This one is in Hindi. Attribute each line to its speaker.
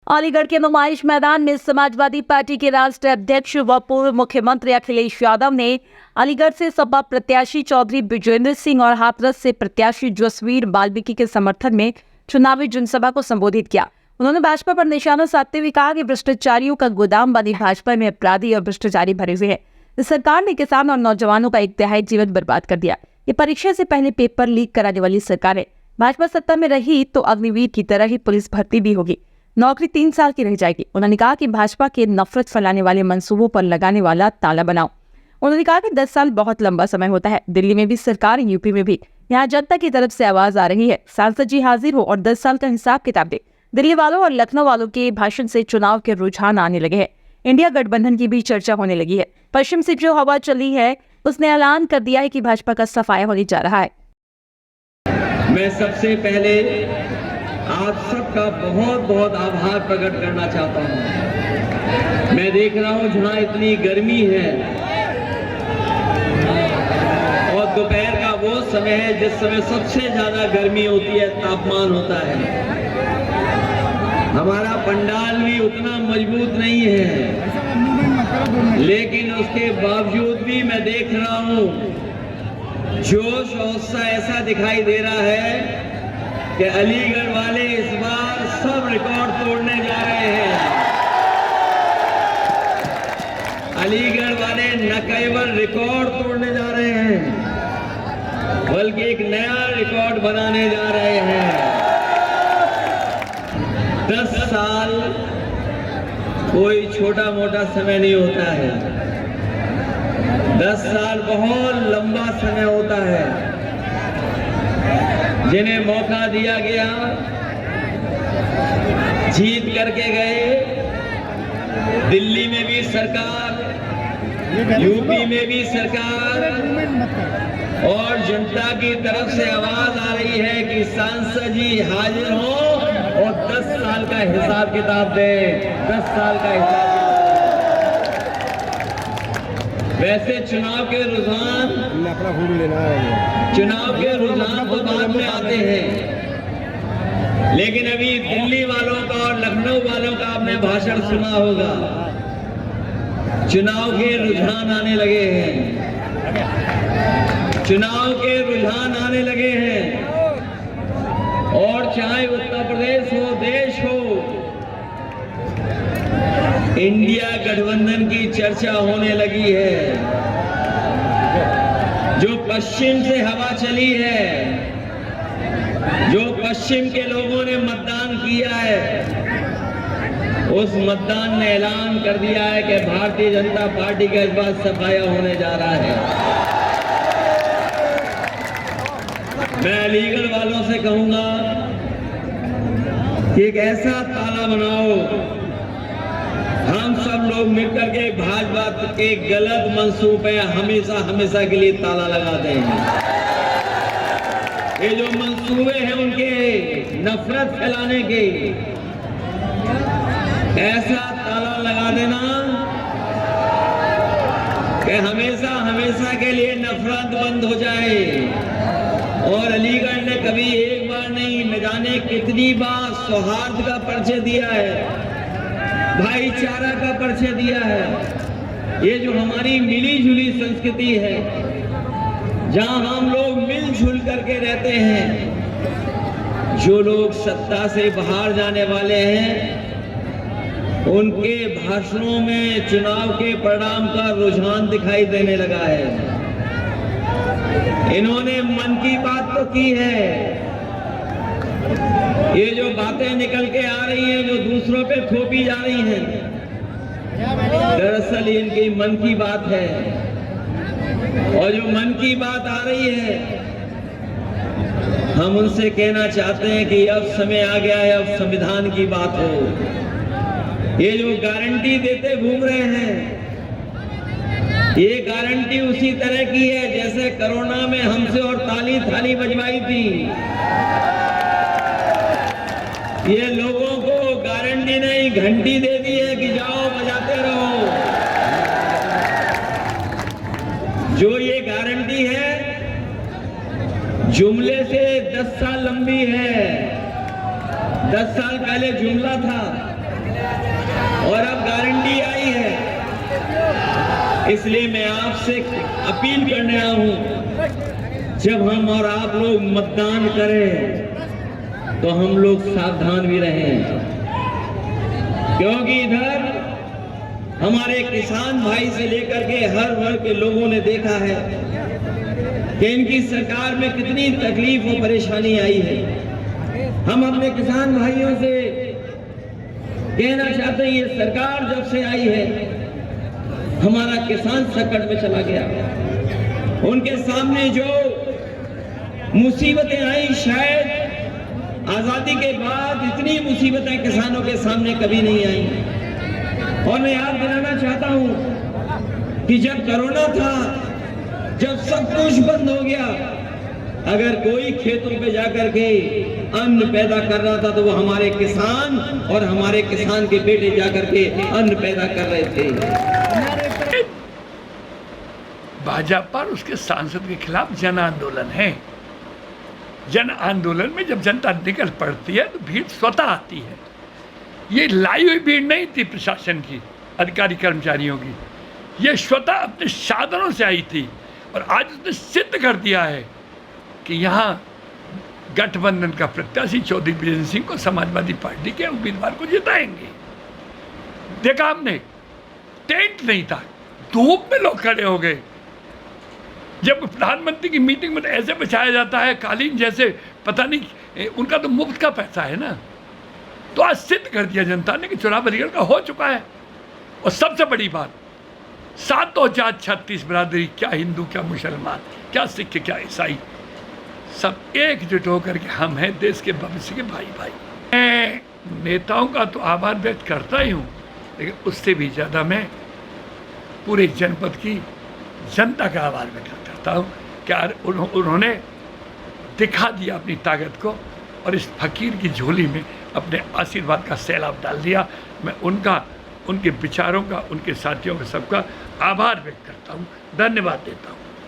Speaker 1: अलीगढ़ के नुमाइश मैदान में समाजवादी पार्टी के राष्ट्रीय अध्यक्ष व पूर्व मुख्यमंत्री अखिलेश यादव ने अलीगढ़ से सपा प्रत्याशी चौधरी विजेंद्र सिंह और हाथरस से प्रत्याशी जसवीर बाल्मीकि के समर्थन में चुनावी जनसभा को संबोधित किया। उन्होंने भाजपा पर निशाना साधते हुए कहा कि भ्रष्टाचारियों का गोदाम बनी भाजपा में अपराधी और भ्रष्टाचारी भरे हुए हैं। इस सरकार ने किसान और नौजवानों का एक तिहाई जीवन बर्बाद कर दिया। ये परीक्षा से पहले पेपर लीक कराने वाली सरकार है। भाजपा सत्ता में रही तो अग्निवीर की तरह ही पुलिस भर्ती भी होगी, नौकरी 3 साल की रह जाएगी। उन्होंने कहा कि भाजपा के नफरत फैलाने वाले मंसूबों पर लगाने वाला ताला बनाओ। उन्होंने कहा कि 10 साल बहुत लंबा समय होता है। दिल्ली में भी सरकार, यूपी में भी, यहाँ जनता की तरफ से आवाज आ रही है। सांसद जी हाजिर हो और 10 साल का हिसाब किताब दे। दिल्ली वालों और लखनऊ वालों के भाषण से चुनाव के रुझान आने लगे हैं। इंडिया गठबंधन की भी चर्चा होने लगी है। पश्चिम से जो हवा चली है उसने ऐलान कर दिया है कि भाजपा का सफाया होने जा रहा है।
Speaker 2: मैं सबसे पहले आप सबका बहुत बहुत आभार प्रकट करना चाहता हूं। मैं देख रहा हूं जहां इतनी गर्मी है और दोपहर का वो समय है जिस समय सबसे ज्यादा गर्मी होती है, तापमान होता है। हमारा पंडाल भी उतना मजबूत नहीं है, लेकिन उसके बावजूद भी मैं देख रहा हूं जोश और उत्साह ऐसा दिखाई दे रहा है कि अलीगढ़ वाले इस बार सब रिकॉर्ड तोड़ने जा रहे हैं। अलीगढ़ वाले न केवल रिकॉर्ड तोड़ने जा रहे हैं बल्कि एक नया रिकॉर्ड बनाने जा रहे हैं। 10 साल कोई छोटा मोटा समय नहीं होता है। 10 साल बहुत लंबा समय होता है। जिन्हें मौका दिया गया जीत करके गए। दिल्ली में भी सरकार, यूपी में भी सरकार और जनता की तरफ से आवाज आ रही है कि सांसद जी हाजिर हो और 10 साल का हिसाब किताब दें। 10 साल का हिसाब किताब। वैसे चुनाव के रुझान तो बाद में आते हैं, लेकिन अभी दिल्ली वालों का और लखनऊ वालों का आपने भाषण सुना होगा। चुनाव के रुझान आने लगे हैं। चुनाव के रुझान आने लगे हैं और चाहे उत्तर प्रदेश हो, देश हो, इंडिया गठबंधन की चर्चा होने लगी है। जो पश्चिम से हवा चली है, जो पश्चिम के लोगों ने मतदान किया है, उस मतदान ने ऐलान कर दिया है कि भारतीय जनता पार्टी का इस बार सफाया होने जा रहा है। मैं अलीगढ़ वालों से कहूंगा कि एक ऐसा ताला बनाओ, हम सब लोग मिलकर के भाजपा के गलत मंसूबे हमेशा हमेशा के लिए ताला लगा दें। ये जो मंसूबे हैं उनके नफरत फैलाने के, ऐसा ताला लगा देना कि हमेशा हमेशा के लिए नफरत बंद हो जाए। और अलीगढ़ ने कभी एक बार नहीं, न जाने कितनी बार सौहार्द का परिचय दिया है, भाईचारा का परिचय दिया है। ये जो हमारी मिली जुली संस्कृति है, जहां हम लोग मिलजुल करके रहते हैं। जो लोग सत्ता से बाहर जाने वाले हैं, उनके भाषणों में चुनाव के परिणाम का रुझान दिखाई देने लगा है। इन्होंने मन की बात तो की है। ये जो बातें निकल के आ रही हैं, जो दूसरों पे थोपी जा रही हैं, दरअसल इनकी मन की बात है। और जो मन की बात आ रही है, हम उनसे कहना चाहते हैं कि अब समय आ गया है, अब संविधान की बात हो। ये जो गारंटी देते घूम रहे हैं, ये गारंटी उसी तरह की है जैसे कोरोना में हमसे और ताली थाली बजवाई थी। ये लोगों को गारंटी नहीं, घंटी दे दी है कि जाओ बजाते रहो। जो ये गारंटी है, जुमले से 10 साल लंबी है। 10 साल पहले जुमला था, और अब गारंटी आई है। इसलिए मैं आपसे अपील करने आया हूं, जब हम और आप लोग मतदान करें तो हम लोग सावधान भी रहें, क्योंकि इधर हमारे किसान भाई से लेकर के हर वर्ग के लोगों ने देखा है कि इनकी सरकार में कितनी तकलीफ और परेशानी आई है। हम अपने किसान भाइयों से कहना चाहते हैं, ये सरकार जब से आई है हमारा किसान संकट में चला गया। उनके सामने जो मुसीबतें आई, शायद आजादी के बाद इतनी मुसीबतें किसानों के सामने कभी नहीं आई। और मैं याद दिलाना चाहता हूं कि जब कोरोना था, जब सब कुछ बंद हो गया, अगर कोई खेतों पे जाकर के अन्न पैदा कर रहा था तो वो हमारे किसान और हमारे किसान के बेटे जाकर के अन्न पैदा कर रहे थे।
Speaker 3: भाजपा और उसके सांसद के खिलाफ जन आंदोलन है। जन आंदोलन में जब जनता निकल पड़ती है तो भीड़ स्वतः आती है। ये लाई हुई भीड़ नहीं थी प्रशासन की, अधिकारी कर्मचारियों की, ये स्वतः अपने साधनों से आई थी। और आज उसने सिद्ध कर दिया है कि यहाँ गठबंधन का प्रत्याशी चौधरी बीरेंद्र सिंह को समाजवादी पार्टी के उम्मीदवार को जिताएंगे। देखा हमने, टेंट नहीं था, धूप में लोग खड़े हो गए। जब प्रधानमंत्री की मीटिंग में ऐसे बचाया जाता है कालीन जैसे, पता नहीं, उनका तो मुफ्त का पैसा है ना। तो आज सिद्ध कर दिया जनता ने कि चुनाव अलीगढ़ का हो चुका है। और सबसे बड़ी बात, 7,36 बिरादरी, क्या हिंदू, क्या मुसलमान, क्या सिख, क्या ईसाई, सब एकजुट होकर के हम हैं देश के भविष्य के भाई भाई। मैं नेताओं का तो आभार व्यक्त करता ही हूँ, लेकिन उससे भी ज़्यादा मैं पूरे जनपद की जनता का आभार व्यक्त करता हूँ। क्या उन्होंने दिखा दिया अपनी ताकत को और इस फकीर की झोली में अपने आशीर्वाद का सैलाब डाल दिया। मैं उनका, उनके विचारों का, उनके साथियों का सबका आभार व्यक्त करता हूँ, धन्यवाद देता हूँ।